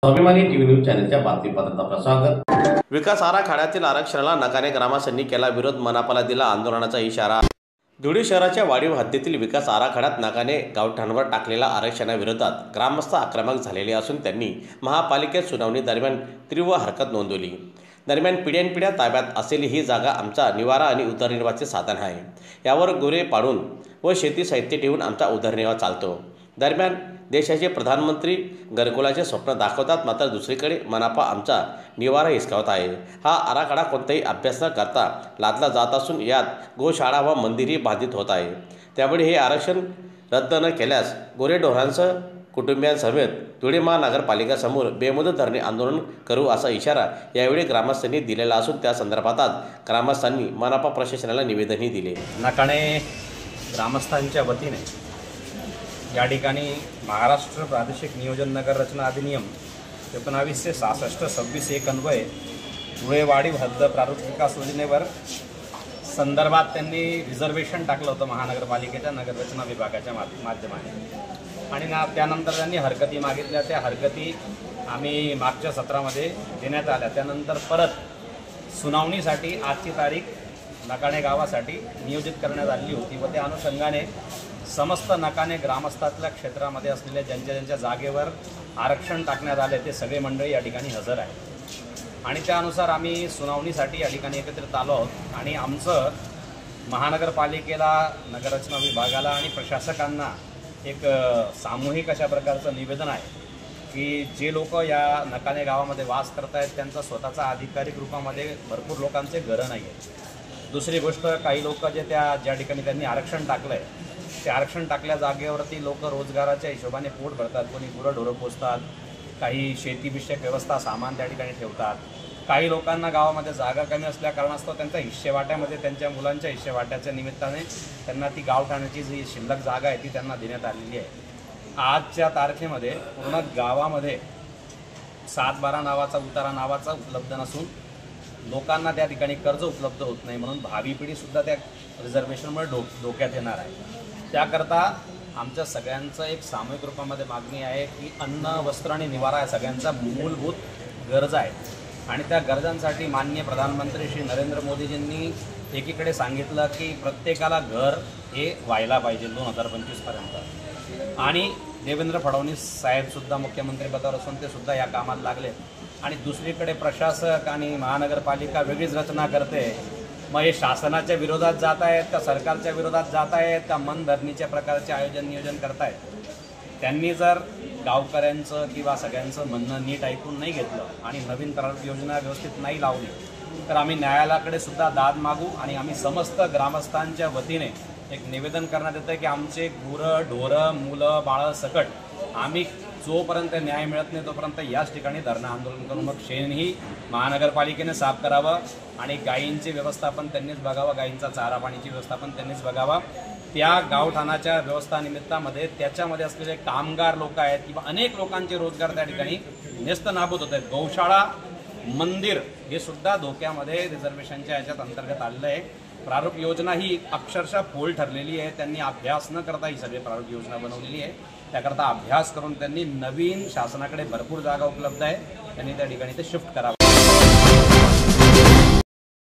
स्वाभिमानी TV news चॅनलच्या बातमीपत्रात आपलं स्वागत। विकास आराखड्यातील आरक्षणाला नकाने ग्रामस्थांनी केला विरोध, मनापाला दिला आंदोलनाचा इशारा। धुळे शहराच्या वाढीव हद्दीतील विकास आराखड्यात नकाने गावठाणांवर टाकलेल्या आरक्षणाविरोधात ग्रामस्थ आक्रमक झालेले असून त्यांनी महापालिकेत सुनावणी दरम्यान तीव्र हरकत नोंदवली। दरम्यान पिढ्यानपिढ्या ताब्यात असलेली ही जागा आमचा निवारा आणि उदरनिर्वाहाचे साधन आहे। यावर गुरे पाडून व शेती साहित्य ठेवून आमचा उदरनिर्वाह चालतो। दरम्यान देशाचे प्रधानमंत्री घरकुलाचे स्वप्न दाखवतात, मात्र दुसरीकडे मनपा आमचा निवारा हिसकावत आहे। हा आराखडा कोणताही अभ्यास न करता लादला जात असून यात गोशाळा व मंदिरही बाधित होत आहे। त्यामुळे हे आरक्षण रद्द न केल्यास गोरेढोरांसह कुटुंबियांसमेत धुळे महानगरपालिकेसमोर बेमुदत धरणे आंदोलन करू असा इशारा यावेळी ग्रामस्थांनी दिलेला असून त्या संदर्भात ग्रामस्थांनी मनपा प्रशासनाला निवेदनही दिले। नकाणे ग्रामस्थांच्या वतीने या ठिकाणी महाराष्ट्र प्रादेशिक नियोजन नगर रचना अधिनियम 1966-26 अन्वये धुळे वाढीव हद्द प्रारूप विकास योजनेवर संदर्भात त्यांनी रिझर्वेशन टाकलं होतं महानगरपालिकेच्या नगररचना विभागाच्या माध्यमाने आणि त्यानंतर त्यांनी हरकती मागितल्या। त्या हरकती आम्ही मागच्या सत्रामध्ये देण्यात आल्या। त्यानंतर परत सुनावणीसाठी आजची तारीख नकाणे गावासाठी नियोजित करण्यात आली होती व त्या अनुषंगाने समस्त नकाणे ग्रामस्थातल्या क्षेत्रामध्ये असलेल्या ज्यांच्या जागेवर आरक्षण टाकण्यात आले ते सगळे मंडळी या ठिकाणी हजर आहेत आणि त्यानुसार आम्ही सुनावणीसाठी या ठिकाणी एकत्रित आलो आहोत आणि आमचं महानगरपालिकेला, नगररचना विभागाला आणि प्रशासकांना एक सामूहिक अशा प्रकारचं निवेदन आहे की जे लोक या नकाणे गावामध्ये वास करत आहेत त्यांचा स्वतःचा अधिकारिक रूपामध्ये भरपूर लोकांचे घरं नाही आहेत। दुसरी गोष्ट, काही लोक ज्या ठिकाणी त्यांनी आरक्षण टाकलं आहे ते आरक्षण टाकल्या जागेवरती लोक रोजगाराच्या हिशोबाने पोट भरतात, कोणी गुरंढोरं पोसतात, काही शेतीविषयक व्यवस्था सामान त्या ठिकाणी ठेवतात। काही लोकांना गावामध्ये जागा कमी असल्या कारणास्तव त्यांच्या हिस्सेवाट्यामध्ये त्यांच्या मुलांच्या हिस्सेवाट्याच्या निमित्ताने त्यांना ती गावठाणाची जी शिल्लक जागा आहे ती त्यांना देण्यात आलेली आहे। आजच्या तारखेमध्ये पूर्ण गावामध्ये 7/12 नावाचा उतारा नावाचा उपलब्ध नसून लोकांना त्या ठिकाणी कर्ज उपलब्ध होत नाही, म्हणून भावी पिढीसुद्धा त्या रिझर्वेशनमुळे धोक्यात येणार आहे। त्याकरता आमच्या सगळ्यांचं एक सामूहिक रूपामध्ये मागणी आहे की अन्न, वस्त्र आणि निवारा या सगळ्यांचा मूलभूत गरजा आहे आणि त्या गरजांसाठी माननीय प्रधानमंत्री श्री नरेंद्र मोदीजींनी एकीकडे सांगितलं की प्रत्येकाला घर हे व्हायला पाहिजे 2025 पर्यंत आणि देवेंद्र फडणवीस साहेबसुद्धा मुख्यमंत्री पदावर असून ते सुद्धा या कामात लागले आणि दुसरीकडे प्रशासक आणि महानगरपालिका वेगळीच रचना करते। मग हे शासनाच्या विरोधात जात आहेत का सरकारच्या विरोधात जात आहेत का मनधरणीच्या प्रकारचे आयोजन नियोजन करतायत? त्यांनी जर गावकऱ्यांचं किंवा सगळ्यांचं म्हणणं नीट ऐकून नाही घेतलं आणि नवीन प्रारूप योजना व्यवस्थित नाही लावली तर आम्ही न्यायालयाकडे सुद्धा दाद मागू आणि आम्ही समस्त ग्रामस्थांच्या वतीने एक निवेदन करण्यात येतं की आमचे गुरं, ढोरं, मुलं, बाळं सकट आम्ही जोपर्यंत न्याय मिळत नाही तोपर्यंत याच ठिकाणी धरणं आंदोलन करून मग शेणही महानगरपालिकेने साफ करावं आणि गायींचे व्यवस्थापन त्यांनीच बघावं, गायींचा चारा पाणीची व्यवस्थापन त्यांनीच बघावं। त्या गावठाणाच्या व्यवस्थानिमित्तामध्ये त्याच्यामध्ये असलेले कामगार लोक आहेत किंवा अनेक लोकांचे रोजगार त्या ठिकाणी नेस्त नाबूद होत आहेत। गौशाळा, मंदिर हे सुद्धा धोक्यामध्ये रिझर्वेशनच्या याच्यात अंतर्गत आलेलं आहे। प्रारूप योजना ही अक्षरशः फोल ठरलेली आहे, त्यांनी अभ्यास न करता ही सगळी प्रारूप योजना बनवलेली आहे। त्याकरता अभ्यास करून त्यांनी नवीन शासनाकडे भरपूर जागा उपलब्ध आहे, त्यांनी त्या ठिकाणी ते शिफ्ट करावं।